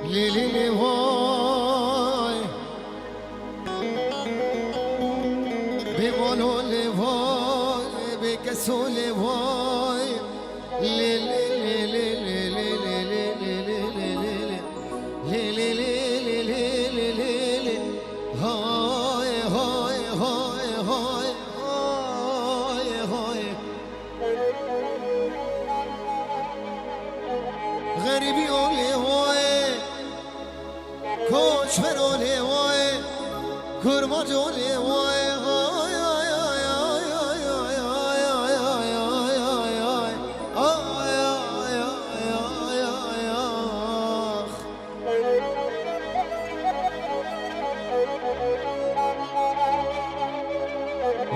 ليلي واي بمولو لي واي بكسو لي واي ليلي غريب يولي هواي كوش فرولي هواي كرما جولي هواي هاي هاي هاي هاي هاي هاي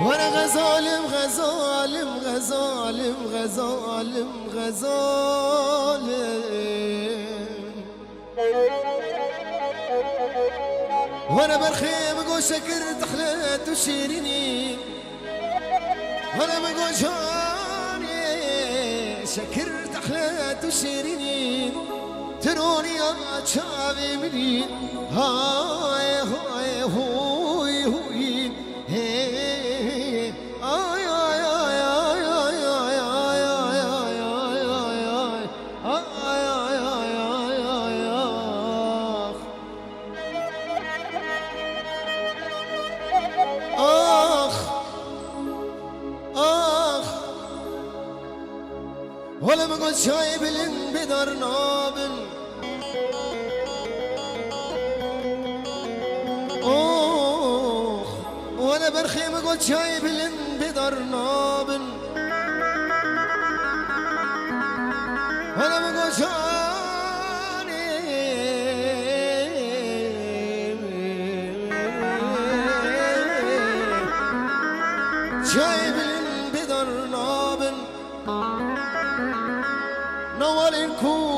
وانا غزالم غزالم غزالم غزالم غزالم وانا برخيم اقول شكرت حليت وشيريني وانا بقول شاني شكرت حليت وشيريني تروني يا شابي مني هاي هاي هوي هوي هي آي آي آي آي آي آي آي آي آي آخ آخ ولا بقول شايب بدر نابل أوخ ولا برخيم قلت شايب بدر نابل ولا بقول شاني شايب بدر نابل نوال الكون